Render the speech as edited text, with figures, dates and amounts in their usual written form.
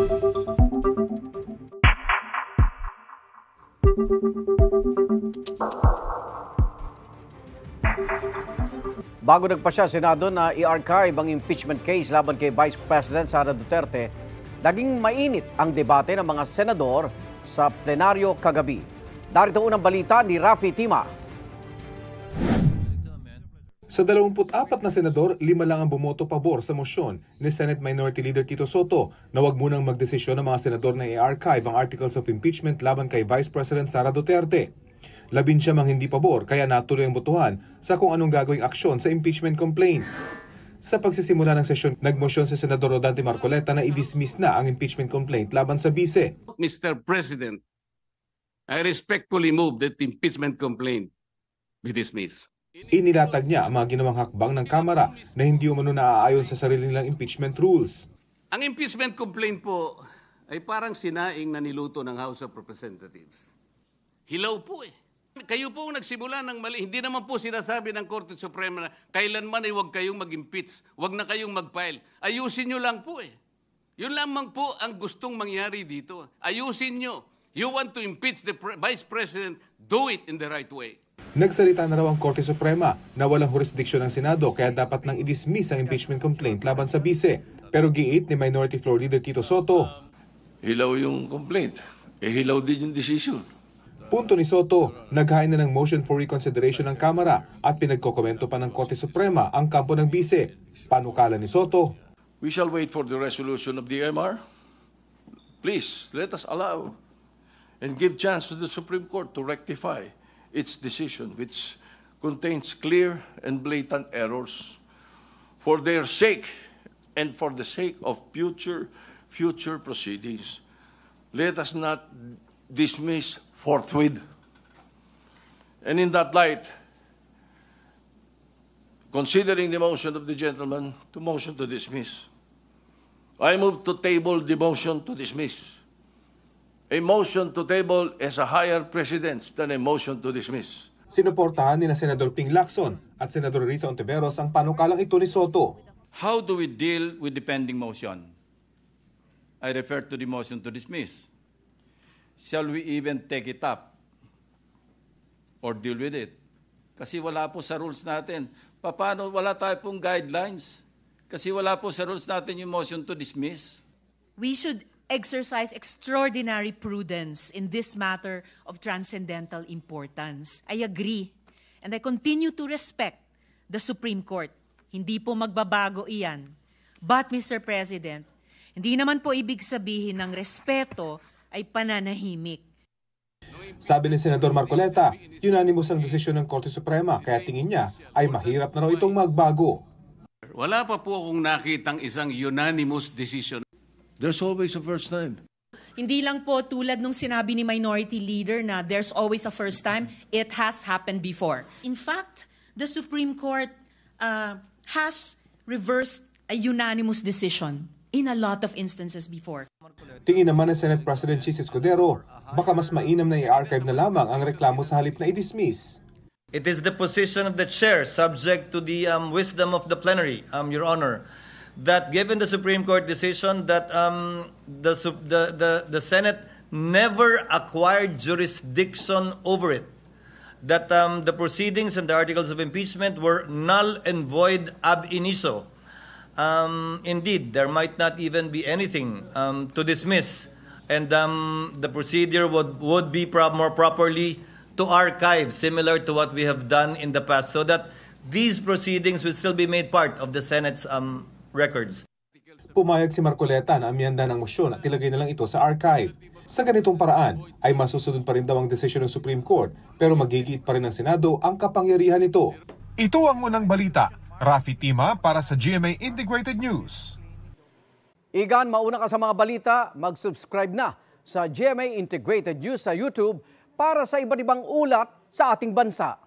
Bago nagpasya Senado na i-archive ang impeachment case laban kay Vice President Sara Duterte, naging mainit ang debate ng mga senador sa plenaryo kagabi. Darito unang balita ni Rafi Tima. Sa 24 na senador, 5 lang ang bumoto pabor sa mosyon ni Senate Minority Leader Tito Soto na wag munang magdesisyon ng mga senador na i-archive ang articles of impeachment laban kay Vice President Sara Duterte. 11 mang hindi pabor kaya natuloy ang botohan sa kung anong gagawing aksyon sa impeachment complaint. Sa pagsisimula ng sesyon, nagmosyon si Senador Rodante Marcoleta na i-dismiss na ang impeachment complaint laban sa bise. Mr. President, I respectfully move that the impeachment complaint be dismissed. Inilatag niya ang mga ginawang hakbang ng Kamara na hindi umano naaayon sa sarili nilang impeachment rules. Ang impeachment complaint po ay parang sinaing na niluto ng House of Representatives. Hilaw po eh. Kayo po ang nagsimula ng mali. Hindi naman po sinasabi ng Korte Suprema na kailanman ay huwag kayong mag-impeach, huwag na kayong mag-file. Ayusin nyo lang po eh. Yun lamang po ang gustong mangyari dito. Ayusin nyo. You want to impeach the Vice President, do it in the right way. Nagsalita na raw ang Korte Suprema na walang jurisdiksyon ng Senado kaya dapat nang i-dismiss ang impeachment complaint laban sa bise. Pero giit ni Minority Floor Leader Tito Soto, hilaw yung complaint. Hilaw din yung decision. Punto ni Soto, naghain na ng motion for reconsideration ng Kamara at pinagkokomento pa ng Korte Suprema ang kampo ng bise. Panukala ni Soto, We shall wait for the resolution of the MR. Please, let us allow and give chance to the Supreme Court to rectify its decision, which contains clear and blatant errors. For their sake and for the sake of future proceedings, let us not dismiss forthwith. And in that light, considering the motion of the gentleman to motion to dismiss, I move to table the motion to dismiss. A motion to table has a higher precedence than a motion to dismiss. Sinuportahan ni na Senador Ping Lacson at Senador Risa Ontiveros ang panukalang ito ni Soto. How do we deal with the pending motion? I refer to the motion to dismiss. Shall we even take it up or deal with it? Kasi wala po sa rules natin. Paano wala tayo pong guidelines? Kasi wala po sa rules natin yung motion to dismiss. We should exercise extraordinary prudence in this matter of transcendental importance. I agree and I continue to respect the Supreme Court. Hindi po magbabago iyan. But Mr. President, hindi naman po ibig sabihin ng respeto ay pananahimik. Sabi ni Senador Marcoleta, unanimous ang desisyon ng Korte Suprema kaya tingin niya ay mahirap na raw itong magbago. Wala pa po akong nakitang isang unanimous decision. There's always a first time. Hindi lang po tulad nung sinabi ni Minority Leader na there's always a first time, it has happened before. In fact, the Supreme Court has reversed a unanimous decision in a lot of instances before. Tingin naman ng Senate President Chis Escudero, baka mas mainam na i-archive na lamang ang reklamo sa halip na i-dismiss. It is the position of the chair, subject to the wisdom of the plenary, Your Honor, that given the Supreme Court decision that the Senate never acquired jurisdiction over it, that the proceedings and the articles of impeachment were null and void ab initio. Indeed, there might not even be anything to dismiss, and the procedure would be more properly to archive, similar to what we have done in the past, so that these proceedings will still be made part of the Senate's records. Pumayag si Marcoleta na amyanda ng mosyon at ilagay na lang ito sa archive. Sa ganitong paraan ay masusunod pa rin daw ang desisyon ng Supreme Court pero magigiit pa rin ng Senado ang kapangyarihan nito. Ito ang unang balita. Rafi Tima para sa GMA Integrated News. Igan, mauna ka sa mga balita, mag-subscribe na sa GMA Integrated News sa YouTube para sa iba't ibang ulat sa ating bansa.